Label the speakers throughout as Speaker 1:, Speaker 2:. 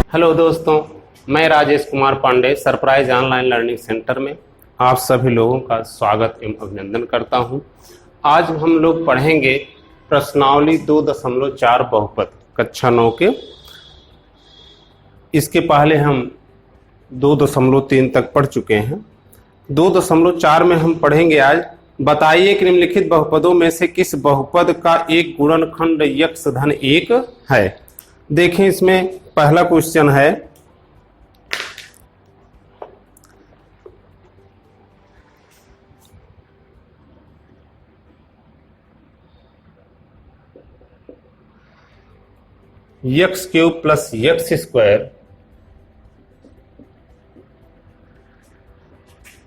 Speaker 1: Hello दोस्तों, मैं Rajesh Kumar Pandey surprise online learning centre में आप सभी लोगों का स्वागत एवं अभिनंदन करता हूं। आज हम लोग पढ़ेंगे प्रश्नावली 2.4 बहुपद कक्षा 9 के। इसके पहले हम 2.3 तक पढ़ चुके हैं। 2.4 में हम पढ़ेंगे आज। बताइए कि निम्नलिखित बहुपदों में से किस बहुपद का एक गुणनखंड यक्स धन 1 है। देखें, इसमें पहला क्वेश्चन है x cube plus x square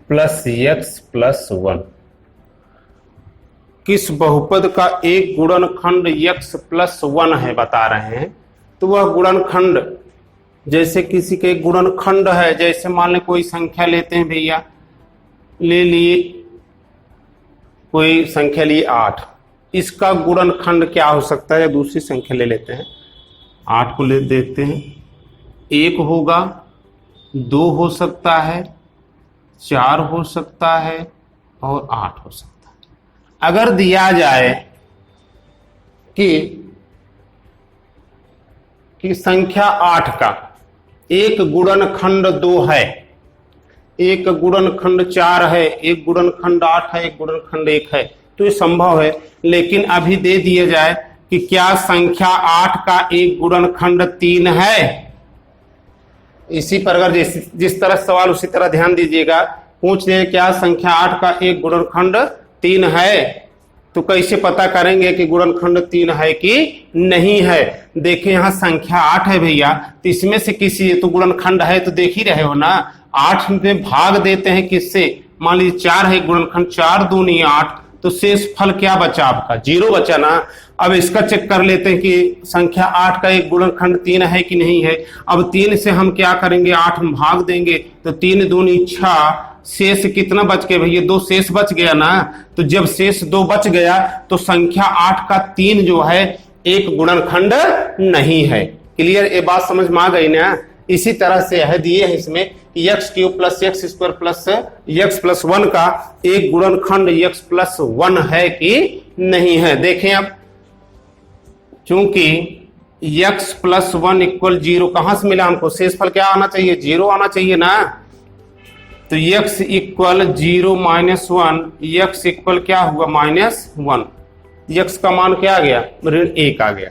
Speaker 1: plus x plus 1 किस बहुपद का एक गुणनखंड यक्स प्लस 1 है बता रहे हैं। तो वह गुणनखंड, जैसे किसी के गुणनखंड है, जैसे मान लें कोई संख्या लेते हैं भैया, ले लिए कोई संख्या लिए 8, इसका गुणनखंड क्या हो सकता है। या दूसरी संख्या ले लेते हैं, 8 को ले देखते हैं, 1 होगा, 2 हो सकता है, 4 हो सकता है और 8 हो सकता है। अगर दिया जाए कि संख्या 8 का एक गुणनखंड 2 है, एक गुणनखंड 4 है, एक गुणनखंड 8 है, एक गुणनखंड 1 है, तो ये संभव है। लेकिन अभी दे दिया जाए कि क्या संख्या 8 का एक गुणनखंड 3 है। इसी पर अगर जिस तरह सवाल उसी तरह ध्यान दीजिएगा। पूछ रहे क्या संख्या 8 का एक गुणनखंड 3 है, तो कैसे पता करेंगे कि गुणनखंड 3 है कि नहीं है। देखें, यहां संख्या 8 है भैया, तो इसमें से किसी तो गुणनखंड है, तो देख ही रहे हो ना। 8 में भाग देते हैं किससे, मान लीजिए 4 है गुणनखंड, 4 दूनी 8, तो शेष फल क्या बचा आपका, 0 बचा ना। अब इसका चेक कर लेते हैं कि संख्या 8 का एक गुणनखंड 3 है कि नहीं है। अब 3 से हम क्या करेंगे, 8 में भाग देंगे, तो 3 दूनी 6, शेष कितना बच गया भैया, 2 शेष बच गया ना। तो जब शेष 2 बच गया तो संख्या 8 का 3 जो है एक गुणनखंड नहीं है। क्लियर, ये बात समझ में आ गई ना। इसी तरह से है दिए है इसमें x cube plus x square plus x plus 1 का एक गुणनखंड यक्स प्लस 1 है कि नहीं है। देखें अब, चूंकि यक्स प्लस 1 इक्वल 0 कहां से मिला हमको, शेषफल क्या आना चाहिए, 0 आना चाहिए ना। तो x equal 0 minus 1, x equal क्या हुआ -1, यक्स का मान क्या आ गया, ऋण 1 आ गया।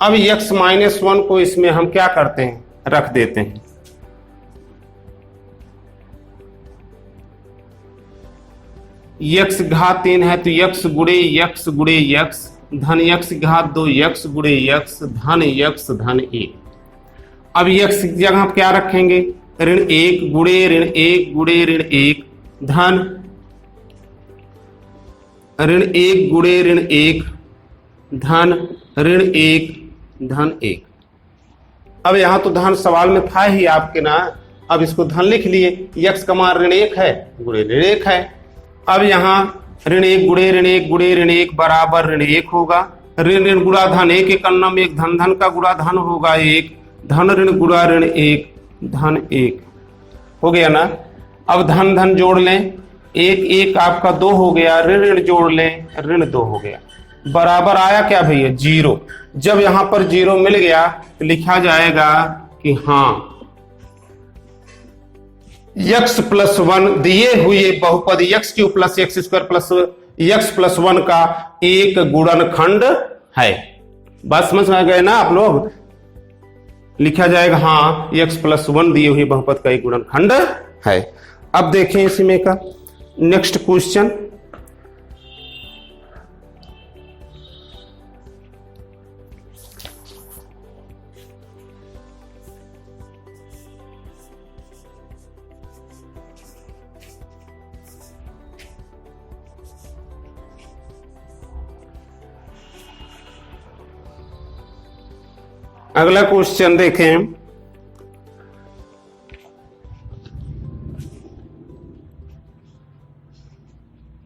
Speaker 1: अब यक्स माइनस 1 को इसमें हम क्या करते हैं, रख देते हैं। यक्स घात 3 है तो यक्स गुणे यक्स गुणे यक्स धन यक्स घात 2 यक्स गुणे यक्स धन यक्स धन 1। अब यक्स की जगह आप क्या रखेंगे, ऋण 1 गुणे ऋण 1 गुणे ऋण 1 धन ऋण 1 गुणे ऋण 1 धन ऋण 1 धन 1। अब यहां तो धन सवाल में था ही आपके ना, अब इसको धन लिख लिए। यक्स का मान ऋण 1 है, गुणे ऋण 1 है। अब यहां ऋण 1 गुणे ऋण 1 गुणे ऋण 1 बराबर ऋण 1 होगा। ऋण ऋण गुणा धन 1 एक अन्नम 1, धन धन का गुणा धन होगा 1, धन ऋण गुणा ऋण 1 धन 1 हो गया ना। अब धन धन जोड़ लें, 1 1 आपका 2 हो गया, ऋण ऋण जोड़ लें, ऋण 2 हो गया, बराबर आया क्या भैया 0। जब यहां पर 0 मिल गया तो लिखा जाएगा कि हाँ यक्स प्लस 1 दिए हुए बहुपद x cube plus x square plus x plus 1 का एक गुणनखंड है। बात समझ में आ गए ना आप लोग। लिखा जाएगा हाँ यक्स प्लस 1 दिए हुए बहुपद का एक गुणनखंड है। अब देखें इसमें का नेक्स्ट क्वेश्चन, अगला क्वेश्चन देखें।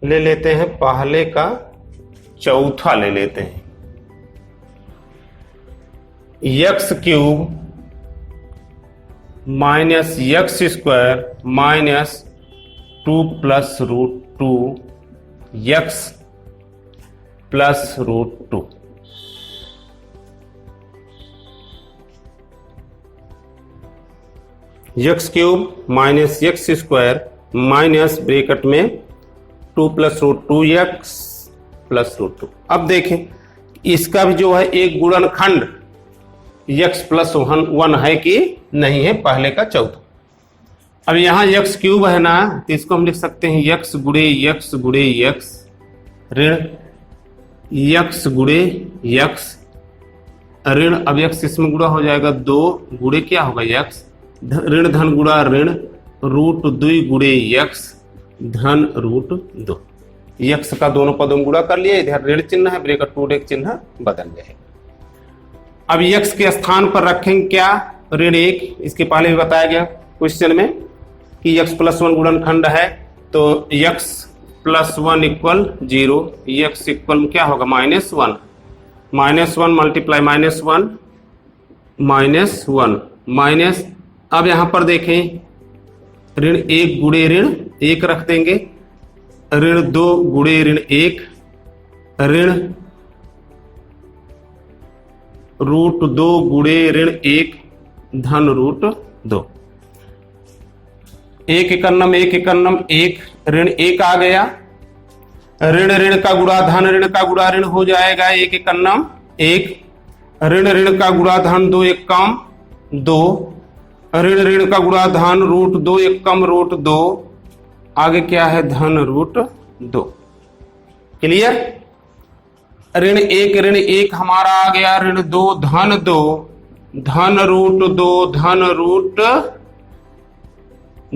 Speaker 1: ले लेते हैं पहले का चौथा ले लेते हैं। X cube minus x square minus 2 plus root 2 x plus root 2। X cube minus x square minus bracket में 2 plus root 2 x plus root 2। अब देखें इसका भी जो है एक गुणनखंड यक्स प्लस 1 है कि नहीं है, पहले का चौथा। अब यहां यक्स क्यूब है ना, तो इसको हम लिख सकते हैं यक्स गुड़े यक्स ऋण यक्स गुड़े यक्स ऋण, अब यक्स इसमें गुड़ा हो जाएगा 2 गुड़े क्या होगा यक्स, ऋण धन गुड़ा ऋण रूट 2 गुड़े यक्स धन रूट 2। यक्स का दोनों पदों में गुणा कर लिया, इधर ऋण चिन्ह है, ब्रैकेट टूट एक चिन्ह बदल गए। अब यक्स के स्थान पर रखेंगे क्या, ऋण 1। इसके पहले भी बताया गया क्वेश्चन में कि यक्स प्लस 1 गुणनखंड है, तो x plus 1 equal 0, x equal क्या होगा -1, -1 मल्टीप्लाई -1 -1 माइनस। अब यहां पर देखें ऋण 1 गुड़े ऋण 1 रख देंगे, ऋण 2 गुड़े ऋण 1 ऋण रूट 2 गुड़े ऋण 1 धन रूट 2। 1 एकन्नम 1 ऋण 1 आ गया, ऋण ऋण का गुणा धन ऋण का गुणा ऋण हो जाएगा 1 एकन्नम 1, ऋण ऋण का गुणा धन 2 एकम 2, ऋण ऋण का गुणा धन रूट 2 एकम रूट 2, आगे क्या है धन रूट 2। क्लियर। ऋण 1 हमारा आ गया, ऋण 2 धन 2 धन रूट 2 धन रूट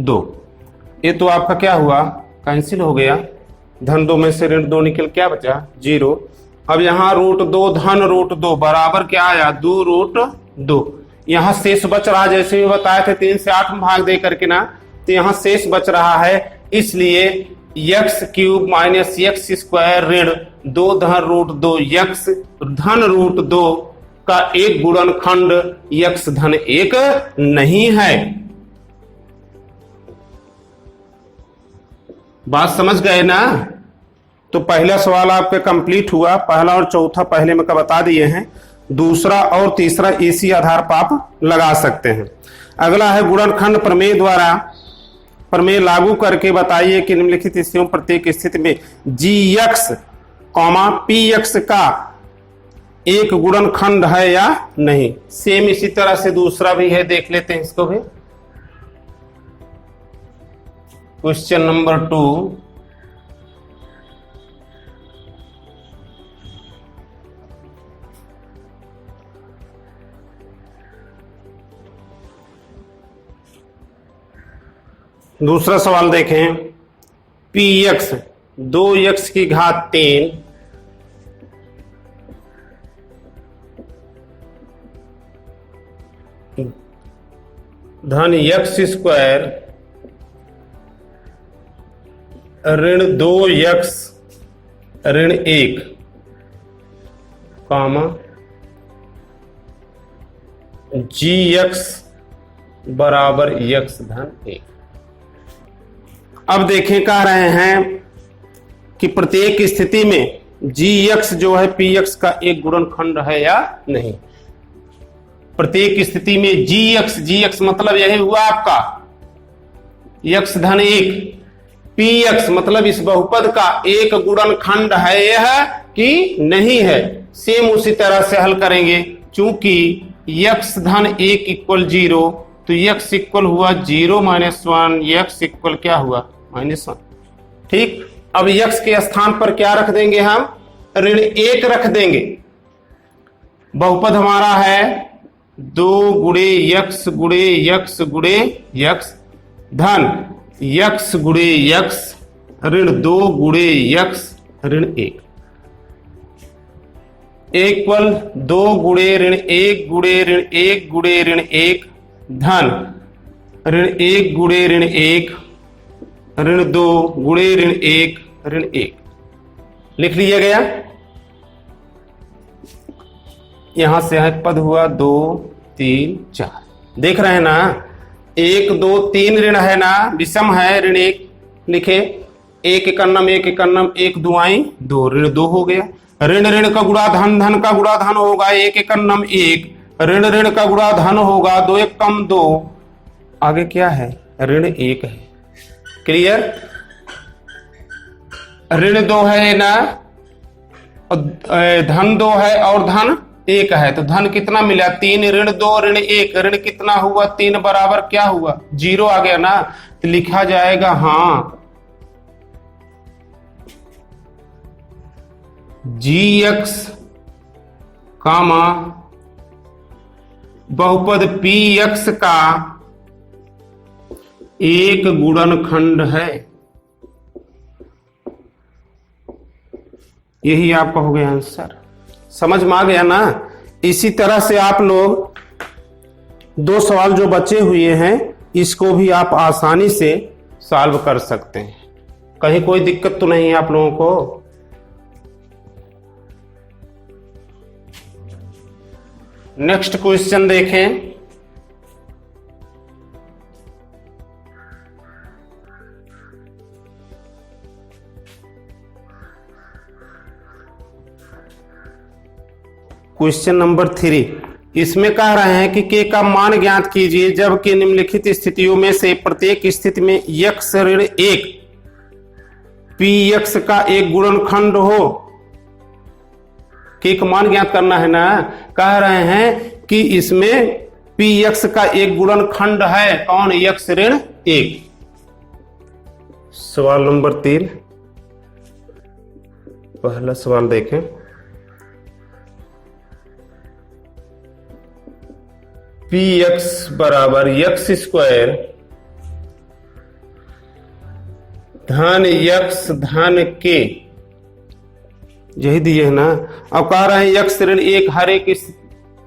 Speaker 1: 2। ये तो आपका क्या हुआ, कैंसिल हो गया, धन 2 में से ऋण 2 निकल क्या बचा 0। अब यहां रूट 2 धन रूट 2 बराबर क्या आया 2 रूट 2। यहां शेष बच रहा, जैसे भी बताए थे 3 से 8 में भाग दे करके ना, तो यहां शेष बच रहा है, इसलिए x cube minus x square ऋण 2 धन रूट 2 यक्स धन रूट 2 का एक गुणनखंड यक्स धन 1 नहीं है। बात समझ गए ना। तो पहला सवाल आपका कंप्लीट हुआ, पहला और चौथा पहले में का बता दिए हैं, दूसरा और तीसरा इसी आधार पर आप लगा सकते हैं। अगला है गुणनखंड प्रमेय द्वारा प्रमेय लागू करके बताइए कि निम्नलिखित स्थितियों प्रत्येक स्थिति में जी एक्स कॉमा पी एक्स का एक गुणनखंड है या नहीं। सेम इसी तरह से दूसरा भी है, देख लेते हैं इसको भी। क्वेश्चन नंबर 2, दूसरा सवाल देखें, पी एक्स 2x की घात 3 धन यक्स स्क्वायर ऋण 2x ऋण 1 कामा जी एक्स बराबर यक्स धन 1। अब देखें कह रहे हैं कि प्रत्येक स्थिति में जी एक्स जो है पी एक्स का एक गुणनखंड है या नहीं। प्रत्येक स्थिति में जी एक्स मतलब यही हुआ आपका यक्स धन 1, पी एक्स मतलब इस बहुपद का एक गुणनखंड है यह कि नहीं है। सेम उसी तरह से हल करेंगे, चूंकि यक्स धन 1 इक्वल 0, तो यक्स इक्वल हुआ 0 माइनस 1, यक्स इक्वल क्या हुआ -1। ठीक। अब यक्स के स्थान पर क्या रख देंगे हम, ऋण 1 रख देंगे। बहुपद हमारा है 2 गुड़े यक्स गुड़े यक्स गुड़े यक्स धन यक्स गुड़े यक्स ऋण 2 गुड़े यक्स ऋण 1 इक्वल 2 गुड़े ऋण 1 गुड़े ऋण 1 गुड़े ऋण 1 धन ऋण 1 गुड़े ऋण 1 ऋण 2 गुड़े ऋण 1 ऋण 1 लिख लिया गया। यहां से पद हुआ 2 3 4। देख रहे हैं ना, 1 2 3 ऋण है ना, विषम है, ऋण 1 लिखे, 1 एकन्नम 1 एकन्नम 1 दुआई 2, ऋण 2 हो गया। ऋण ऋण का गुणा धन, धन का गुणा धन होगा 1 एकन्नम 1, ऋण ऋण का गुणा धन होगा 2 एकम 2, आगे क्या है, ऋण 1 है। क्लियर? ऋण 2 है ना, धन 2 है और धन 1 है, तो धन कितना मिला 3, ऋण 2 ऋण 1, ऋण कितना हुआ 3 बराबर क्या हुआ 0 आ गया ना, तो लिखा जाएगा हाँ gx कामा बहुपद px का एक गुणनखंड है। यही आपका हो गया आंसर। समझ में आ गया ना? इसी तरह से आप लोग 2 सवाल जो बचे हुए हैं इसको भी आप आसानी से सॉल्व कर सकते हैं, कहीं कोई दिक्कत तो नहीं है आप लोगों को। नेक्स्ट क्वेश्चन देखें। क्वेश्चन नंबर 3, इसमें कह रहे हैं कि के का मान ज्ञात कीजिए जबकि निम्नलिखित स्थितियों में से प्रत्येक स्थिति में x ऋण 1 px का एक गुणनखंड हो। के का मान ज्ञात करना है ना, कह रहे हैं कि इसमें px का एक गुणनखंड है, कौन, x ऋण 1। सवाल नंबर 3, पहला सवाल देखें। px बराबर x स्क्वायर धन x धन k, यही दिए है ना। अब कह रहे हैं x ऋण 1 हर एक इस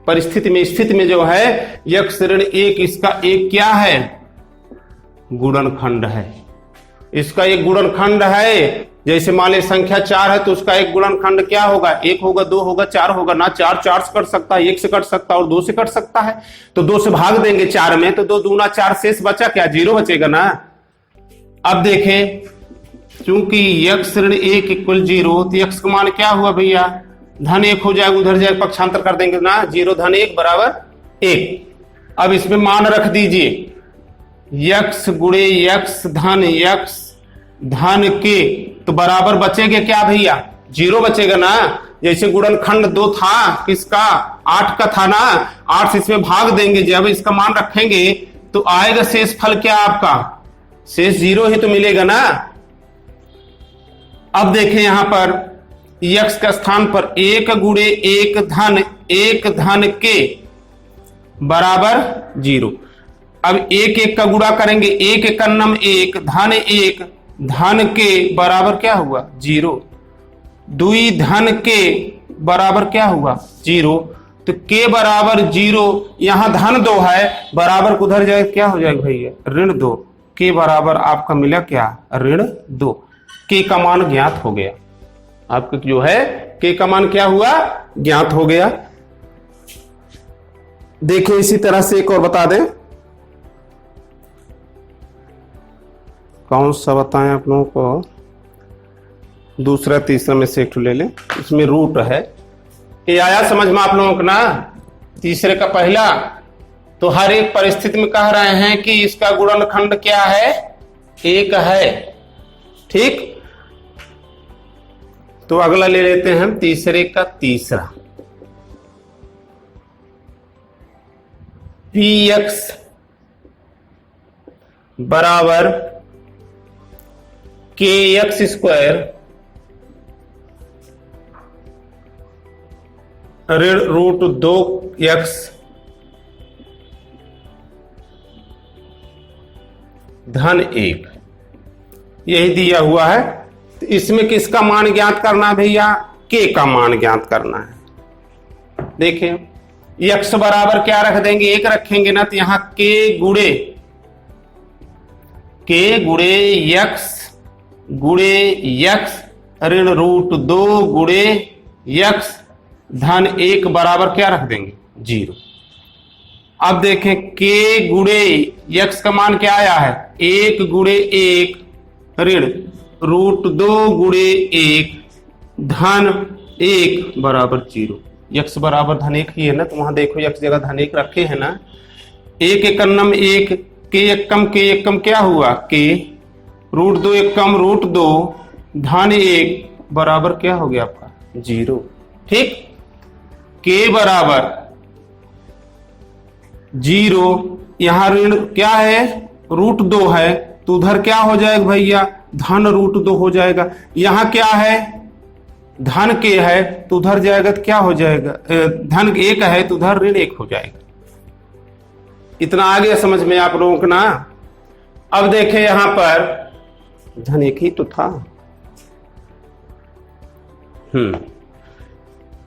Speaker 1: परिस्थिति में, स्थिति में जो है x ऋण 1 इसका एक क्या है, गुणनखंड है। इसका एक गुणनखंड है, जैसे मान लीजिए संख्या 4 है तो उसका एक गुणनखंड क्या होगा, 1 होगा 2 होगा 4 होगा ना। 4 4 से कट सकता है, 1 से कट सकता है और 2 से कट सकता है, तो 2 से भाग देंगे 4 में, तो 2 दूना 4, शेष बचा क्या, 0 बचेगा ना। अब देखें, चूंकि x ऋण 1 इक्वल 0, तो x का मान क्या हुआ भैया, धन 1 हो जाएगा, उधर जाएगा पक्षांतर कर देंगे ना, 0 धन 1 बराबर 1। अब इसमें मान रख दीजिए x गुणे x धन के, तो बराबर बचेगा क्या भैया, 0 बचेगा ना। जैसे गुणनखंड 2 था किसका, 8 का था ना, 8 से इसमें भाग देंगे, जब इसका मान रखेंगे तो आएगा शेष फल क्या आपका, शेष 0 ही तो मिलेगा ना। अब देखें यहां पर x का स्थान पर 1 गुणे 1 धन के बराबर 0। अब 1 1 का गुणा करेंगे, 1 एकन्नम 1 धन के बराबर क्या हुआ 0, 2 धन के बराबर क्या हुआ 0, तो के बराबर 0, यहां धन 2 है, बराबर को उधर जाए क्या हो जाएगा भैया, ऋण 2, के बराबर आपका मिला क्या, ऋण 2। के का मान ज्ञात हो गया, आपका जो है के का मान क्या हुआ, ज्ञात हो गया। देखिए इसी तरह से एक और बता दें, कौन सा बताएं आप लोगों को, दूसरा तीसरा में से एक ले लें, इसमें रूट है। ये आया समझ में आप लोगों को ना। तीसरे का पहला, तो हर एक परिस्थिति में कह रहे हैं कि इसका गुणनखंड क्या है, 1 है, ठीक। तो अगला ले लेते हैं हम तीसरे का तीसरा, px बराबर kx स्क्वायर ऋण रूट 2x धन 1, यही दिया हुआ है। तो इसमें किसका मान ज्ञात करना है भैया, के का मान ज्ञात करना है। देखिए x बराबर क्या रख देंगे, 1 रखेंगे ना, तो यहां के गुणे x ऋण रूट 2 गुणे x धन 1 बराबर क्या रख देंगे 0। अब देखें के गुणे यक्स का मान क्या आया है, 1 गुणे 1 ऋण √2 गुणे 1 धन 1 बराबर 0। यक्स बराबर धन 1 ही है ना, तो वहां देखो यक्स जगह धन 1 रखे है ना। 1 एकम 1 के एकम क्या हुआ के √2 एकम √2 धन 1 बराबर क्या हो गया आपका 0। ठीक, के बराबर 0, यहां ऋण क्या है √2 है, तो उधर क्या हो जाएगा भैया धन √2 हो जाएगा। यहां क्या है धन के है, तो उधर जाएगा तो क्या हो जाएगा, धन 1 है तो उधर ऋण 1 हो जाएगा। इतना आ गया समझ में आप लोगों को ना। अब देखें यहां पर धन 1 ही तो था।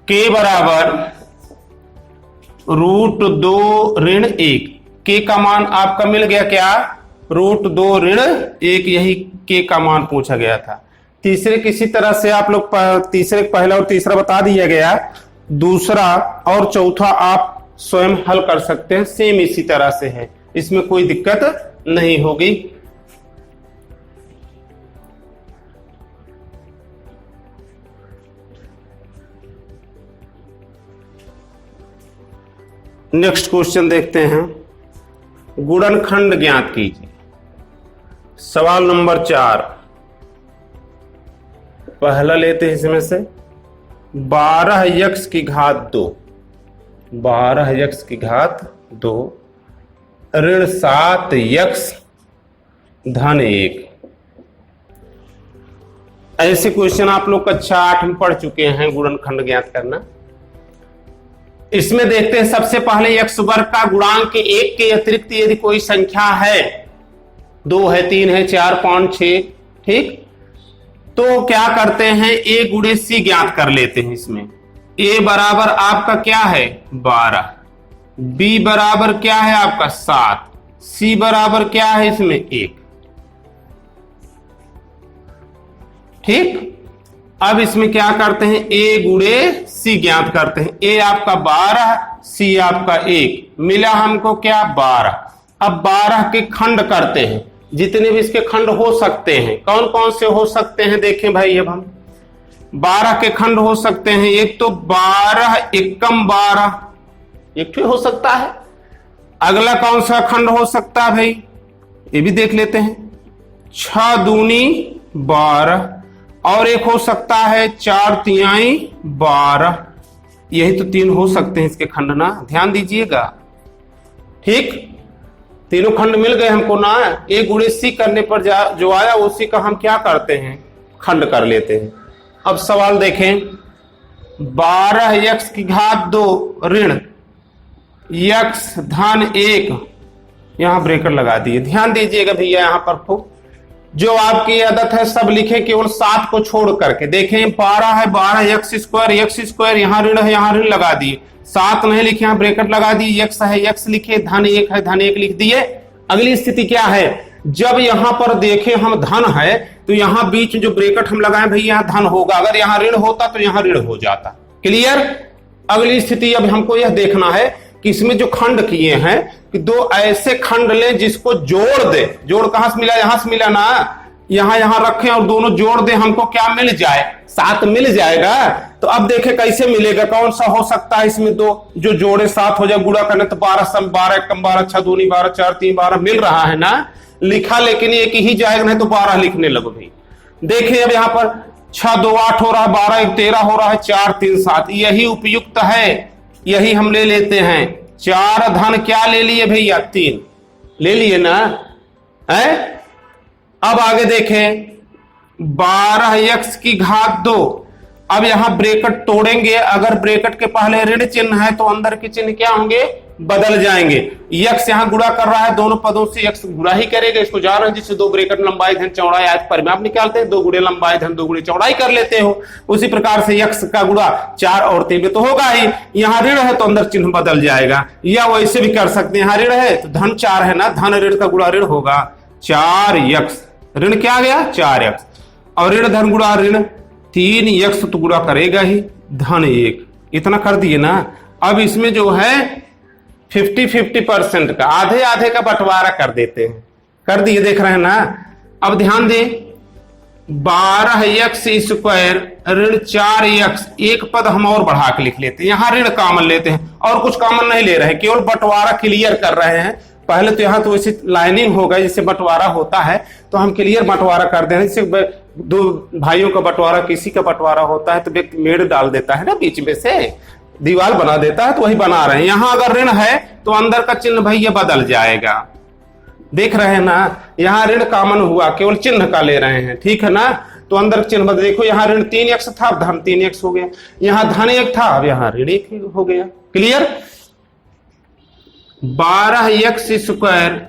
Speaker 1: के बराबर √2 ऋण 1, के का मान आपका मिल गया क्या √2 ऋण 1, यही के का मान पूछा गया था। तीसरे किसी तरह से आप लोग तीसरे पहला और तीसरा बता दिया गया, दूसरा और चौथा आप स्वयं हल कर सकते हैं, सेम इसी तरह से है, इसमें कोई दिक्कत नहीं होगी। नेक्स्ट क्वेश्चन देखते हैं, गुणनखंड ज्ञात कीजिए। सवाल नंबर 4, पहला लेते हैं इसमें से 12x की घात 2, 12x की घात 2 ऋण 7x धन 1। ऐसे क्वेश्चन आप लोग कक्षा 8 में पढ़ चुके हैं, गुणनखंड ज्ञात करना। इसमें देखते हैं सबसे पहले x वर्ग का गुणांक के 1 के अतिरिक्त यदि कोई संख्या है, 2 है 3 है 4 5 6, ठीक, तो क्या करते हैं a गुणे c ज्ञात कर लेते हैं। इसमें a बराबर आपका क्या है 12, b बराबर क्या है आपका 7, c बराबर क्या है इसमें 1। ठीक, अब इसमें क्या करते हैं a गुणे c ज्ञात करते हैं। a आपका 12, c आपका 1, मिला हमको क्या 12। अब 12 के खंड करते हैं, जितने भी इसके खंड हो सकते हैं, कौन कौन से हो सकते हैं देखें भाई। अब हम 12 के खंड हो सकते हैं, एक तो 12 एकम 12 एक तो हो सकता है। अगला कौन सा खंड हो सकता है भाई, ये भी देख लेते हैं, 6 दूनी 12, और एक हो सकता है 4 तिहाई 12। यही तो 3 हो सकते हैं इसके खंड ना, ध्यान दीजिएगा। ठीक, तीनों खंड मिल गए हमको ना। a गुणे c करने पर जो आया उसी का हम क्या करते हैं खंड कर लेते हैं। अब सवाल देखें, 12x की घात 2 ऋण x धन 1, यहां ब्रेकर लगा दिए। ध्यान दीजिएगा भैया, यहां पर खूब जो आपकी आदत है सब लिखे केवल 7 को छोड़ करके। देखें 12 है 12x स्क्वायर, यहां ऋण है यहां ऋण लगा दिए, 7 नहीं लिखे यहां ब्रैकेट लगा दिए, x है x लिखे, धन 1 है धन 1 लिख दिए। अगली स्थिति क्या है, जब यहां पर देखें हम धन है तो यहां बीच जो ब्रैकेट हम लगाए भाई यहां धन होगा, अगर यहां ऋण होता तो यहां ऋण हो जाता। क्लियर। अगली स्थिति अब हमको यह देखना है कि इसमें जो खंड किए हैं कि 2 ऐसे खंड लें जिसको जोड़ दे। जोड़ कहां से मिला, यहां से मिला ना, यहां रखें और दोनों जोड़ दे, हमको क्या मिल जाए 7 मिल जाएगा। तो अब देखें कैसे मिलेगा, कौन सा हो सकता है इसमें 2 जो जोड़े 7 हो जाए, गुणा करने तो 12 सम 12 एकम 12 6 दूनी 12 4 3 12 मिल रहा है ना, लिखा लेकिन एक ही जाएगा, नहीं तो 12 लिखने लगो भाई। देखिए अब यहां पर 6 2 8 हो रहा है, 12 1 13 हो रहा है, 4 3 7, यही उपयुक्त है, यही हम ले लेते हैं। 4 धन क्या ले लिए भैया 3 ले लिए ना है। अब आगे देखें 12x की घात 2, अब यहां ब्रैकेट तोड़ेंगे, अगर ब्रैकेट के पहले ऋण चिन्ह है तो अंदर के चिन्ह क्या होंगे बदल जाएंगे। x यहां गुणा कर रहा है, दोनों पदों से x गुणा ही करेगा, इसको जा रहे हैं जिससे 2 ब्रैकेट लंबाई धन चौड़ाई आयत परिमाप निकालते हैं, 2 गुणे लंबाई धन 2 गुणे चौड़ाई कर लेते हो। उसी प्रकार से x का गुणा 4 और 3 में तो होगा ही, यहां ऋण है तो अंदर चिन्ह बदल जाएगा, या वैसे भी कर सकते हैं, यहां ऋण है तो धन 4 है ना, धन ऋण का गुणा ऋण होगा 4x, ऋण क्या आ गया 4x, और ऋण धन गुणा ऋण 3x तो गुणा करेगा ही धन 1, इतना कर दिए ना। अब इसमें जो है 50-50% का, आधे आधे का बंटवारा कर देते हैं। कर दिए, देख रहे हैं ना। अब ध्यान दें, 12x स्क्वायर ऋण 4x, एक पद हम और बढ़ा के लिख लेते हैं, यहां ऋण कॉमन लेते हैं और कुछ कॉमन नहीं ले रहे हैं, केवल बंटवारा क्लियर कर रहे हैं। पहले तो यहां तो ऐसी लाइनिंग हो गई जिससे बंटवारा होता है, तो हम क्लियर बंटवारा कर दे रहे हैं। जैसे दो भाइयों का बंटवारा, किसी का बंटवारा होता है तो व्यक्ति मेड़ डाल देता है ना, बीच में से दीवार बना देता है, तो वही बना रहे हैं। यहां अगर ऋण है तो अंदर का चिन्ह भैया बदल जाएगा, देख रहे हैं ना। यहां ऋण कॉमन हुआ, केवल चिन्ह का ले रहे हैं, ठीक है ना। तो अंदर चिन्ह बदल, देखो यहाँ ऋण 3x था, अब धन 3x हो गया। यहां धन 1 था, अब यहां ऋण 1 हो गया। क्लियर। 12x स्क्वायर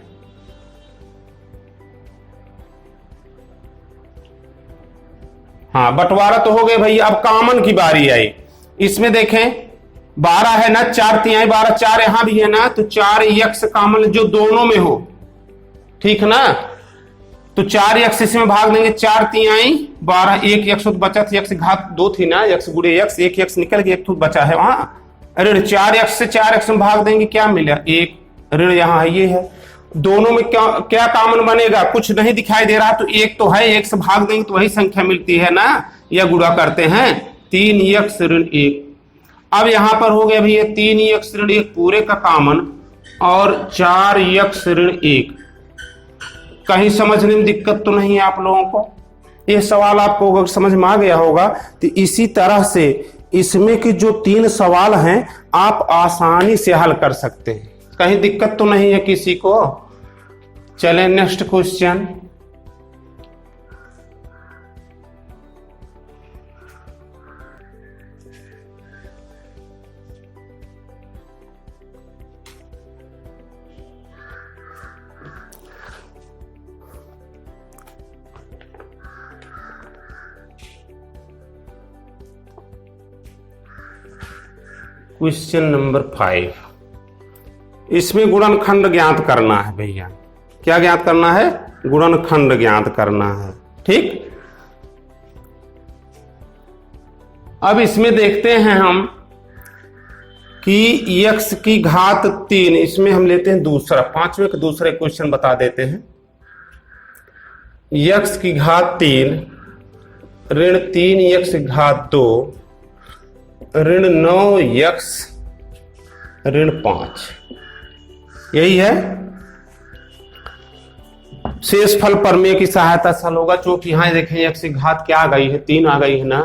Speaker 1: हाँ, बंटवारा तो हो गए भैया। अब कॉमन की बारी आई। इसमें देखें 12 है ना, 4 तिहाई 12, 4 यहां भी है ना, तो 4x कॉमन जो दोनों में हो, ठीक है ना। तो 4x इसमें भाग देंगे, 4 तिहाई 12, 1 x तो बचा था, x घात 2 थी ना, x गुणे x, 1 x निकल गया, 1 तो बचा है वहां। ऋण 4x से 4x में भाग देंगे, क्या मिला 1, ऋण यहां है, ये है। दोनों में क्या क्या कॉमन बनेगा, कुछ नहीं दिखाई दे रहा, तो 1 तो है, 1 से भाग देंगे तो वही संख्या मिलती है ना, या गुणा करते हैं। 3x ऋण 1। अब यहां पर हो गया भैया 3x ऋण 1 पूरे का कॉमन, और 4x ऋण 1। कहीं समझने में दिक्कत तो नहीं है आप लोगों को? यह सवाल आपको अगर समझ में आ गया होगा तो इसी तरह से इसमें के जो 3 सवाल हैं आप आसानी से हल कर सकते हैं, कहीं दिक्कत तो नहीं है किसी को। चलें नेक्स्ट क्वेश्चन। Question number 5। इसमें गुणनखंड ज्ञात करना है भैया। क्या ज्ञात करना है? गुणनखंड ज्ञात करना है, ठीक। अब इसमें देखते हैं हम कि x की घात 3, इसमें हम लेते हैं दूसरा, 5वें का दूसरे क्वेश्चन बता देते हैं। x की घात 3 ऋण 3x घात 2 ऋण 9x ऋण 5, यही है। शेष फल प्रमेय की सहायता से हल होगा, क्योंकि यहां देखें x की घात क्या आ गई है, 3 आ गई है ना,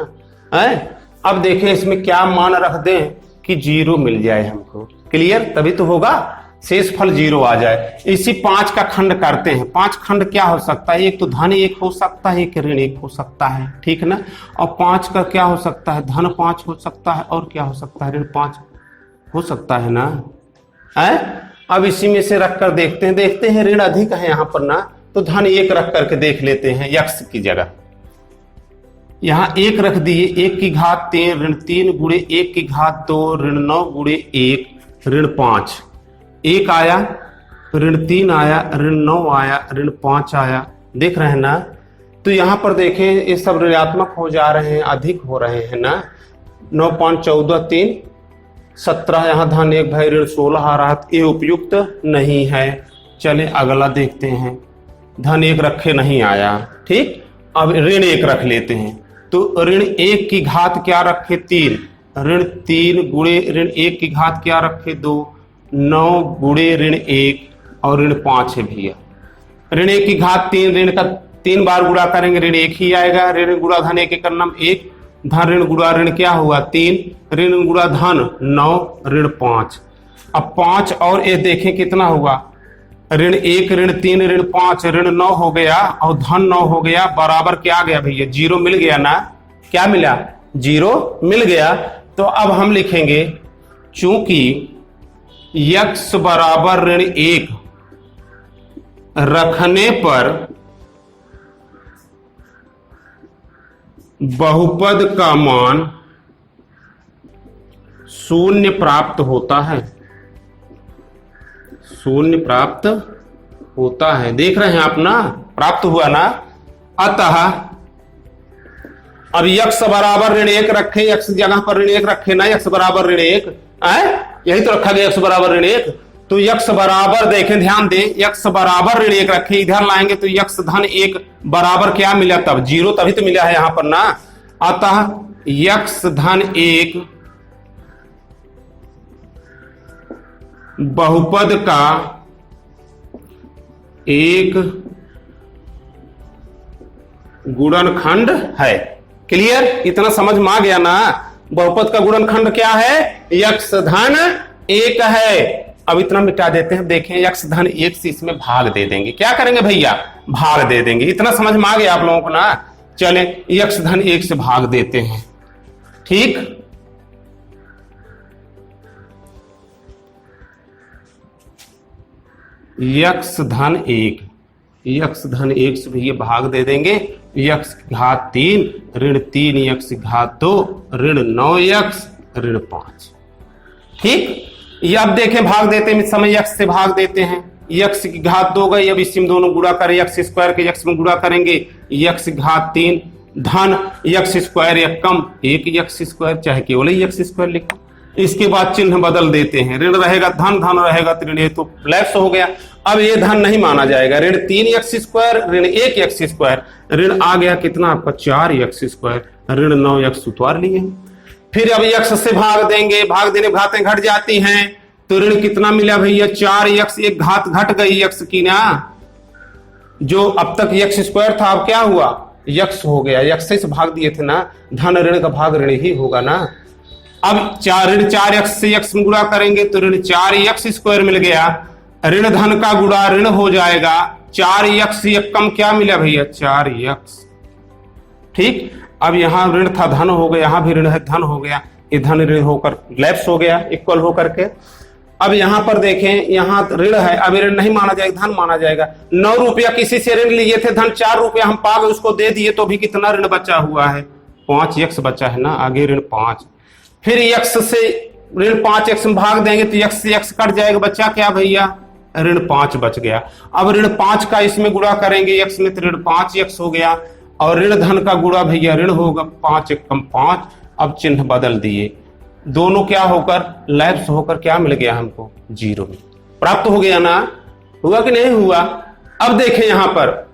Speaker 1: है। अब देखें इसमें क्या मान रख दें कि 0 मिल जाए हमको। क्लियर, तभी तो होगा, शेष फल 0 आ जाए। इसी 5 का खंड करते हैं। 5 खंड क्या हो सकता है? एक तो धन 1 हो सकता है, एक ऋण 1 हो सकता है, ठीक ना। और 5 का क्या हो सकता है? धन 5 हो सकता है, और क्या हो सकता है? ऋण 5 हो सकता है ना, है। अब इसी में से रख कर देखते हैं ऋण अधिक है यहाँ पर ना, तो धन 1 रख करके देख लेते हैं x की जगह। यहां 1 रख दिए, 1 की घात 3 ऋण 3 गुणे 1 की घात 2 ऋण 9 गुणे 1 ऋण 5। 1 आया, ऋण 3 आया, ऋण 9 आया, ऋण 5 आया, देख रहे हैं ना। तो यहां पर देखें ये सब ऋणात्मक हो जा रहे हैं, अधिक हो रहे हैं ना। 9 5 14 3 17, यहाँ धन 1 भाई ऋण 16 आ रहा, ये उपयुक्त नहीं है। चले अगला देखते हैं। धन 1 रखे नहीं आया, ठीक। अब ऋण 1 रख लेते हैं, तो ऋण 1 की घात क्या रखे? 3, ऋण 3 गुणे ऋण 1 की घात क्या रखे? 2, 9 गुणे ऋण 1 और ऋण 5 है भैया। ऋण 1 की घात 3, ऋण का 3 बार गुणा करेंगे ऋण 1 ही आएगा। ऋण गुणा धन 1 के करना 1, धन ऋण गुणा ऋण क्या हुआ? 3, ऋण गुणा धन 9 ऋण 5। अब 5 और ये देखें कितना हुआ? ऋण 1 ऋण 3 ऋण 5 ऋण 9 हो गया, और धन 9 हो गया, बराबर क्या आ गया भैया? 0 मिल गया ना। क्या मिला? 0 मिल गया। तो अब हम लिखेंगे चूंकि x बराबर ऋण 1 रखने पर बहुपद का मान 0 प्राप्त होता है, 0 प्राप्त होता है। देख रहे हैं आप ना, प्राप्त हुआ ना। अतः अब x बराबर ऋण 1 रखे, x जगह पर ऋण 1 रखे ना, x बराबर ऋण 1 है, यही तो रखा गया x बराबर ऋण 1। तो यक्स बराबर, देखें ध्यान दें, यक्स बराबर ऋण 1 रखे, इधर लाएंगे तो यक्स धन 1 बराबर क्या मिला, तब 0 तभी तो मिला है यहां पर ना। अतः यक्स धन 1 बहुपद का एक गुणनखंड है। क्लियर, इतना समझ में आ गया ना। बहुपद का गुणनखंड क्या है, यक्स धन 1 है। अब इतना मिटा देते हैं, देखें यक्स धन 1 से इसमें भाग दे देंगे। क्या करेंगे भैया, भाग दे देंगे। इतना समझ में आ गया आप लोगों को ना। चले यक्स धन 1 से भाग देते हैं। ठीक, यक्स धन 1, यक्स धन 1 से भी ये भाग दे देंगे। यक्स की घात 3 ऋण 3 यक्स की घात 2 ऋण 9 यक्स ऋण 5। ठीक, ये अब देखें भाग देते हैं, समय यक्स से भाग देते हैं। यक्स की घात 2 गई, अब इसी में दोनों गुणा करें, यक्स स्क्वायर के यक्स में गुणा करेंगे, यक्स की घात 3 धन यक्स स्क्वायर या कम 1 यक्स स्क्वायर, चाहे केवल ही यक्स स्क्वायर लिखो। इसके बाद चिन्ह बदल देते हैं, ऋण रहेगा धन, धन रहेगा ऋण, ये तो लैप्स हो गया। अब ये धन नहीं माना जाएगा, ऋण 3 यक्स स्क्वायर ऋण 1 यक्स स्क्वायर, ऋण आ गया कितना आपका 4 यक्स स्क्वायर, ऋण 9 यक्स उतार लिए। फिर अब यक्स से भाग देंगे, भाग देने घातें घट जाती हैं, तो ऋण कितना मिला भैया 4 यक्स, एक घात घट गई यक्स की ना, जो अब तक यक्स स्क्वायर था अब क्या हुआ यक्स हो गया, यक्स से भाग दिए थे ना, धन ऋण का भाग ऋण ही होगा ना। अब ऋण 4 यक्स से यक्स में गुणा करेंगे तो ऋण 4 यक्स स्क्वायर मिल गया, ऋण धन का गुणा ऋण हो जाएगा, 4 यक्स कम क्या मिला भैया 4 यक्स। ठीक, अब यहां ऋण था धन हो गया, यहां भी ऋण है धन हो गया, ये धन ऋण होकर लैप्स हो गया इक्वल होकर के। अब यहां पर देखें, यहां ऋण है, अब ऋण नहीं माना जाएगा, धन माना जाएगा। 9 रुपया किसी से ऋण लिए थे, धन 4 रुपया हम पा गए, उसको दे दिए, तो भी कितना ऋण बचा हुआ है 5 यक्स बचा है ना, आगे ऋण 5। फिर यक्स से ऋण 5 यक्स में भाग देंगे तो यक्स से यक्स कट जाएगा, बचा क्या भैया ऋण 5 बच गया। अब ऋण 5 का इसमें गुणा करेंगे यक्स में तो ऋण 5 यक्स हो गया, और ऋण धन का गुणा भैया ऋण होगा 5 कम 5। अब चिन्ह बदल दिए, दोनों क्या होकर लैप्स होकर क्या मिल गया हमको 0 प्राप्त हो गया ना, हुआ कि नहीं हुआ। अब देखें यहां पर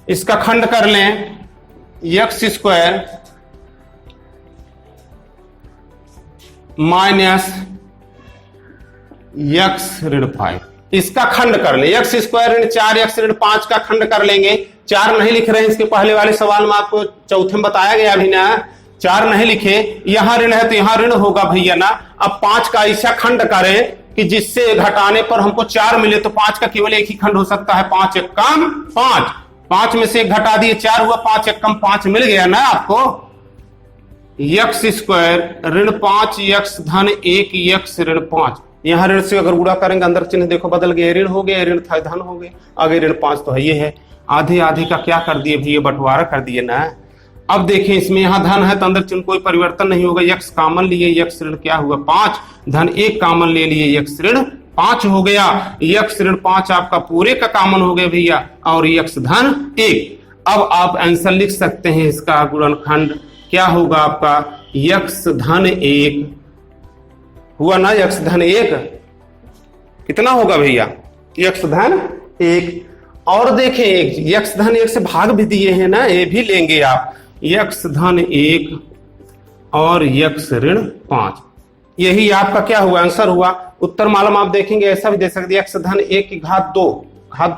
Speaker 1: इसका खंड कर लें, यक्स स्क्वायर माइनस यक्स ऋण 5, इसका खंड कर ले, यक्स स्क्वायर ऋण 4 यक्स ऋण 5 का खंड कर लेंगे। 4 नहीं लिख रहे हैं, इसके पहले वाले सवाल में आपको चौथे में बताया गया अभी ना, 4 नहीं लिखे, यहां ऋण है तो यहां ऋण होगा भैया ना। अब 5 का ऐसा खंड करें कि जिससे घटाने पर हमको 4 मिले, तो 5 का केवल एक ही खंड हो सकता है, 5 एक कम 5, 5 में से एक घटा दिए 4 हुआ, 5 एक कम 5 मिल गया ना आपको। यक्स स्क्वायर ऋण 5 यक्स धन 1 यक्स ऋण 5, यहां ऋण से अगर गुणा करेंगे अंदर चिन्ह देखो बदल गया, ऋण हो गया, ऋण था धन हो गया, आगे ऋण 5 तो है ये है, आधे आधे का क्या कर दिए भैया बंटवारा कर दिए ना। अब देखें इसमें यहां धन है तो अंदर चिन्ह कोई परिवर्तन नहीं होगा, यक्स कॉमन लिए, यक्स ऋण क्या हुआ 5, धन 1 कॉमन ले लिए, यक्स ऋण 5 हो गया, यक्स ऋण 5 आपका पूरे का कॉमन हो गया भैया, और यक्स धन 1। अब आप आंसर लिख सकते हैं, इसका गुणनखंड क्या होगा आपका यक्स धन 1 हुआ ना, यक्स धन 1 कितना होगा भैया यक्स धन 1। और देखें यक्स धन 1 से भाग भी दिए हैं ना, ये भी लेंगे आप, यक्स धन 1 और यक्स ऋण 5, यही आपका क्या हुआ आंसर हुआ। उत्तर मालूम आप देखेंगे ऐसा भी दे सकते, यक्स धन 1 की घात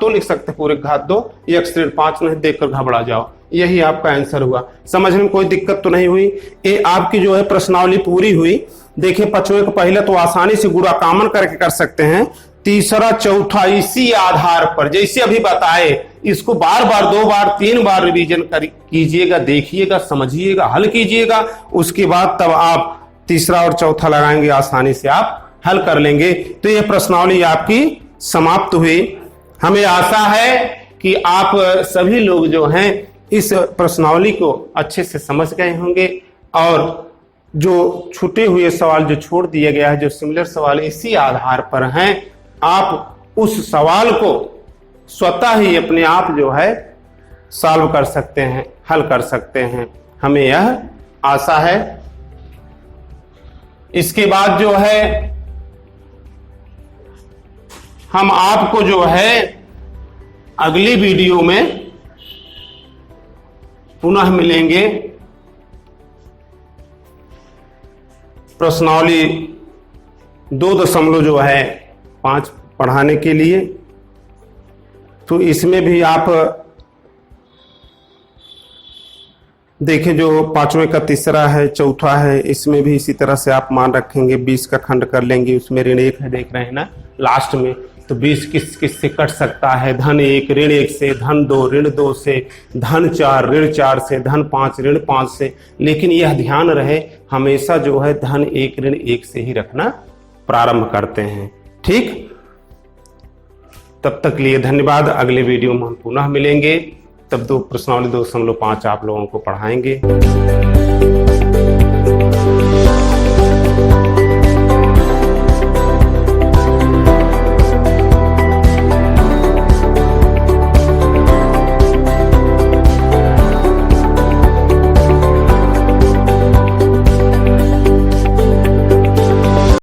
Speaker 1: 2 लिख सकते पूरे घात 2, यक्स ऋण 5 नहीं देखकर घबरा जाओ, यही आपका आंसर हुआ। समझने में कोई दिक्कत तो नहीं हुई, ये आपकी जो है प्रश्नावली पूरी हुई। देखिए पचवे को पहले तो आसानी से गुणा कॉमन करके कर सकते हैं, तीसरा चौथा इसी आधार पर जैसे अभी बताए, इसको बार बार 2 बार 3 बार रिवीजन कीजिएगा, देखिएगा, समझिएगा, हल कीजिएगा, उसके बाद तब आप तीसरा और चौथा लगाएंगे, आसानी से आप हल कर लेंगे। तो यह प्रश्नावली आपकी समाप्त हुई। हमें आशा है कि आप सभी लोग जो हैं इस प्रश्नावली को अच्छे से समझ गए होंगे, और जो छूटे हुए सवाल जो छोड़ दिया गया है, जो सिमिलर सवाल इसी आधार पर हैं, आप उस सवाल को स्वतः ही अपने आप जो है सॉल्व कर सकते हैं, हल कर सकते हैं, हमें यह आशा है। इसके बाद जो है हम आपको जो है अगली वीडियो में पुनः मिलेंगे प्रश्नावली 2.5 पढ़ाने के लिए। तो इसमें भी आप देखें, जो पांचवें का तीसरा है, चौथा है, इसमें भी इसी तरह से आप मान रखेंगे। 20 का खंड कर लेंगे, उसमें ऋण 1 है, देख रहे हैं ना लास्ट में। तो 20 किस किस से कट सकता है? धन 1 ऋण 1 से, धन 2 ऋण 2 से, धन 4 ऋण 4 से, धन 5 ऋण 5 से। लेकिन यह ध्यान रहे हमेशा जो है धन 1 ऋण 1 से ही रखना प्रारंभ करते हैं। ठीक, तब तक लिए धन्यवाद। अगले वीडियो में हम पुनः मिलेंगे, तब प्रश्नावली 2.5 आप लोगों को पढ़ाएंगे।